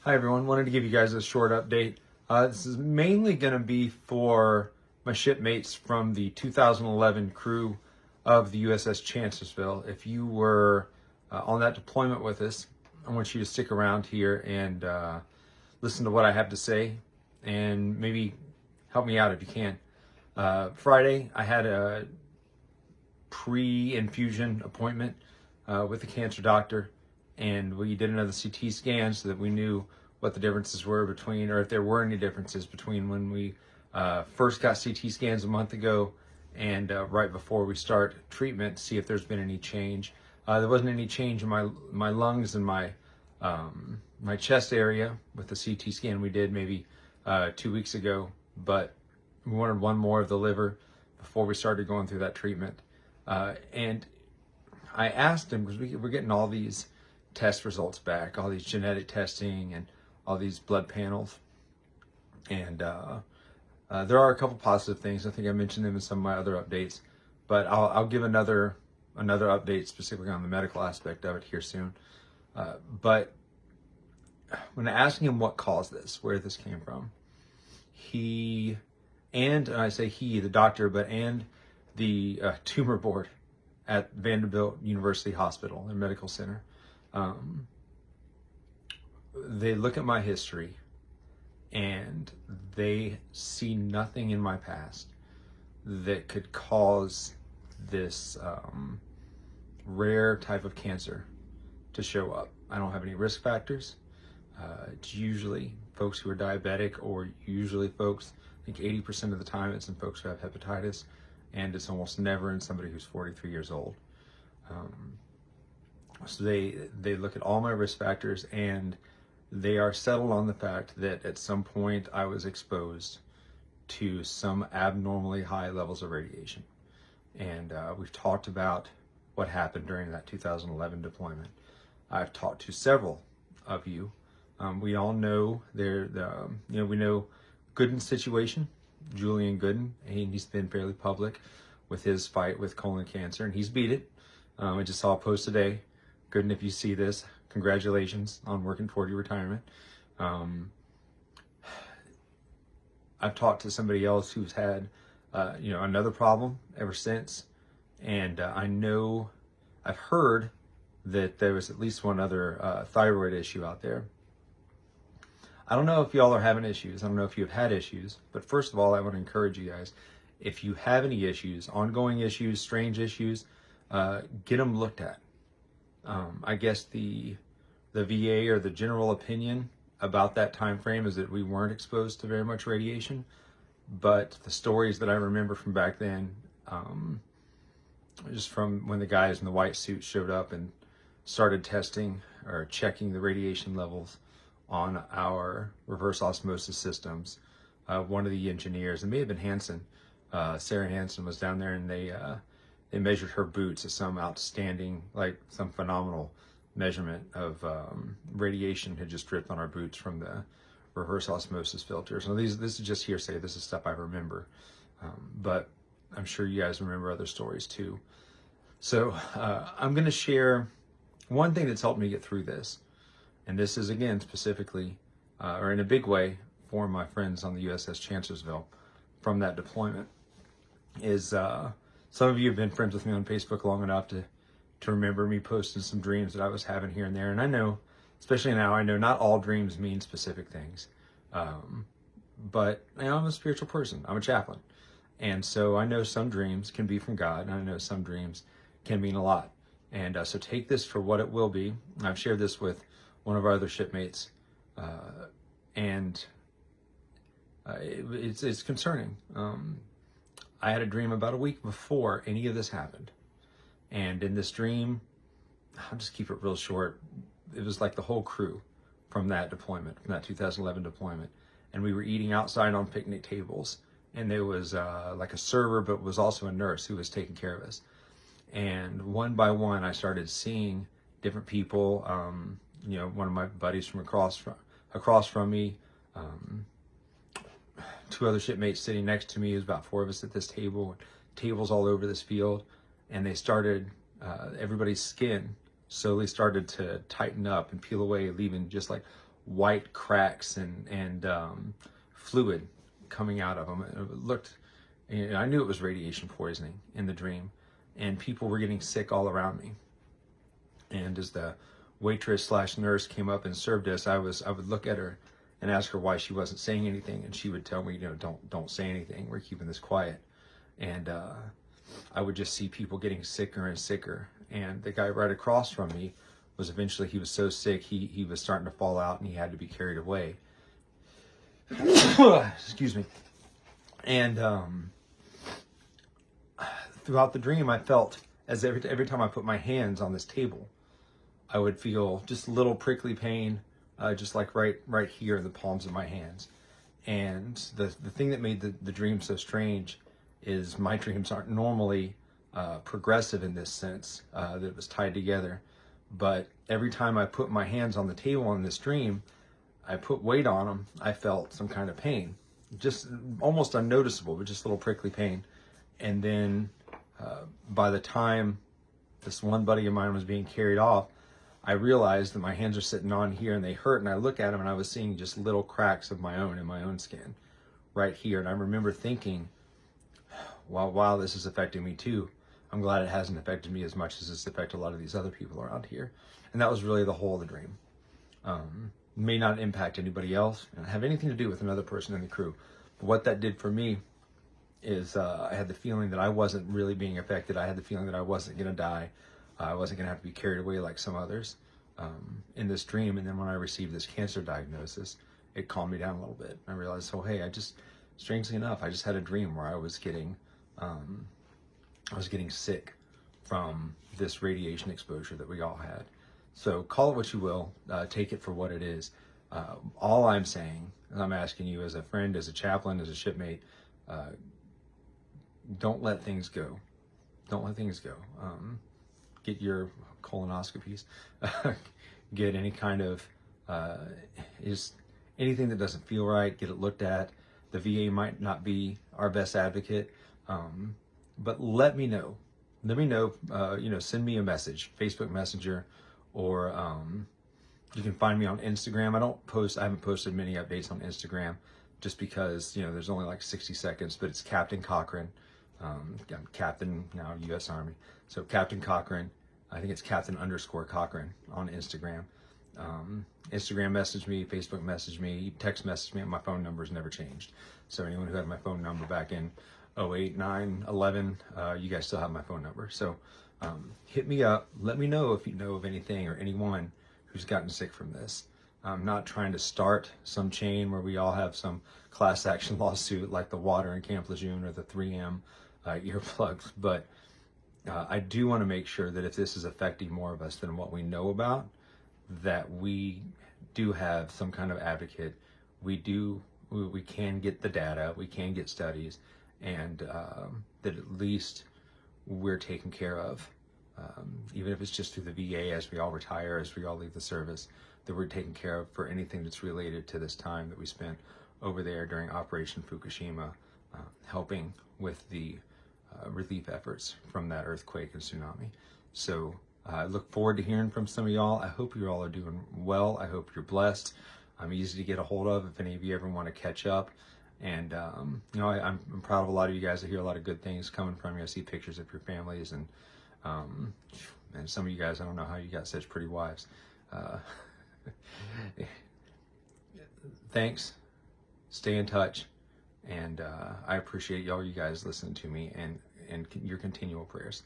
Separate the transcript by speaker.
Speaker 1: Hi everyone, wanted to give you guys a short update. This is mainly going to be for my shipmates from the 2011 crew of the USS Chancellorsville. If you were on that deployment with us, I want you to stick around here and listen to what I have to say and maybe help me out if you can. Friday, I had a pre-infusion appointment with the cancer doctor, and we did another CT scan so that we knew what the differences were between, or if there were any differences between when we first got CT scans a month ago and right before we start treatment, see if there's been any change. There wasn't any change in my lungs and my chest area with the CT scan we did maybe 2 weeks ago, but we wanted one more of the liver before we started going through that treatment. And I asked him, because we're getting all these test results back, all these genetic testing and all these blood panels, and there are a couple positive things. I think I mentioned them in some of my other updates, but I'll give another update specifically on the medical aspect of it here soon. But when asking him what caused this, where this came from, and I say he, the doctor, and the tumor board at Vanderbilt University Hospital and Medical Center, they look at my history and they see nothing in my past that could cause this rare type of cancer to show up. I don't have any risk factors. It's usually folks who are diabetic, or usually folks, I think 80% of the time it's in folks who have hepatitis, and it's almost never in somebody who's 43 years old. So they look at all my risk factors, and they are settled on the fact that at some point I was exposed to some abnormally high levels of radiation. And we've talked about what happened during that 2011 deployment. I've talked to several of you. We all know we know Gooden's situation, Julian Gooden, and he's been fairly public with his fight with colon cancer, and he's beat it. I just saw a post today. Gooden, if you see this, congratulations on working toward your retirement. I've talked to somebody else who's had, another problem ever since, and I've heard that there was at least one other thyroid issue out there. I don't know if y'all are having issues. I don't know if you've had issues, but first of all, I want to encourage you guys, if you have any issues, ongoing issues, strange issues, get them looked at. I guess the VA, or the general opinion about that time frame, is that we weren't exposed to very much radiation, but the stories that I remember from back then, just from when the guys in the white suits showed up and started testing or checking the radiation levels on our reverse osmosis systems. One of the engineers, it may have been Hansen, Sarah Hansen, was down there, and they measured her boots at some outstanding, like some phenomenal measurement of radiation had just dripped on our boots from the reverse osmosis filters. So this is just hearsay. This is stuff I remember, but I'm sure you guys remember other stories too. So I'm going to share one thing that's helped me get through this. And this is, again, specifically, or in a big way, for my friends on the USS Chancellorsville from that deployment. Is some of you have been friends with me on Facebook long enough to remember me posting some dreams that I was having here and there. And I know, especially now, I know not all dreams mean specific things. But I'm a spiritual person. I'm a chaplain. And so I know some dreams can be from God, and I know some dreams can mean a lot. And so take this for what it will be. I've shared this with one of our other shipmates, and it's concerning. I had a dream about a week before any of this happened, and in this dream, I'll just keep it real short. It was like the whole crew from that deployment, from that 2011 deployment, and we were eating outside on picnic tables, and there was like a server, but was also a nurse who was taking care of us. And one by one, I started seeing different people. One of my buddies from across from me, two other shipmates sitting next to me. There's about 4 of us at this table, tables all over this field, and they started, everybody's skin slowly started to tighten up and peel away, leaving just like white cracks and fluid coming out of them. It looked, I knew it was radiation poisoning in the dream, and people were getting sick all around me. And as the waitress / nurse came up and served us, I would look at her and ask her why she wasn't saying anything, and she would tell me, don't say anything. We're keeping this quiet. And I would just see people getting sicker and sicker. And the guy right across from me was eventually, he was so sick, he was starting to fall out, and he had to be carried away. Excuse me. And throughout the dream, I felt as every time I put my hands on this table, I would feel just little prickly pain, just like right here in the palms of my hands. And the thing that made the dream so strange is my dreams aren't normally progressive in this sense, that it was tied together. But every time I put my hands on the table in this dream, I put weight on them, I felt some kind of pain. Just almost unnoticeable, but just a little prickly pain. And then by the time this one buddy of mine was being carried off, I realized that my hands are sitting on here and they hurt, and I look at them and I was seeing just little cracks of my own in my own skin right here. And I remember thinking, wow, this is affecting me too. I'm glad it hasn't affected me as much as it's affected a lot of these other people around here. And that was really the whole of the dream. May not impact anybody else and have anything to do with another person in the crew. But what that did for me is I had the feeling that I wasn't really being affected. I had the feeling that I wasn't going to die. I wasn't going to have to be carried away like some others in this dream. And then when I received this cancer diagnosis, it calmed me down a little bit. I realized, oh, hey, strangely enough, I just had a dream where I was getting sick from this radiation exposure that we all had. So call it what you will, take it for what it is. All I'm saying, and I'm asking you as a friend, as a chaplain, as a shipmate, don't let things go. Don't let things go. Get your colonoscopies, get any kind of, anything that doesn't feel right, get it looked at. The VA might not be our best advocate, but let me know. Let me know, send me a message, Facebook Messenger, or you can find me on Instagram. I haven't posted many updates on Instagram just because, there's only like 60 seconds, but it's Captain Cochran. I'm Captain now, U.S. Army. So Captain Cochran, I think it's Captain_Cochran on Instagram. Instagram message me, Facebook message me, text message me, and my phone number's never changed. So anyone who had my phone number back in 08, 9, 11, you guys still have my phone number. So hit me up. Let me know if you know of anything or anyone who's gotten sick from this. I'm not trying to start some chain where we all have some class action lawsuit like the water in Camp Lejeune or the 3M earplugs, but I do want to make sure that if this is affecting more of us than what we know about, that we do have some kind of advocate. We can get the data, we can get studies, and that at least we're taken care of, even if it's just through the VA as we all retire, as we all leave the service, that we're taken care of for anything that's related to this time that we spent over there during Operation Fukushima, helping with the relief efforts from that earthquake and tsunami. So I look forward to hearing from some of y'all. I hope you all are doing well. I hope you're blessed. I'm easy to get a hold of if any of you ever want to catch up. And, I'm proud of a lot of you guys. I hear a lot of good things coming from you. I see pictures of your families, and some of you guys, I don't know how you got such pretty wives. Thanks. Stay in touch. And I appreciate y'all, you guys listening to me and your continual prayers.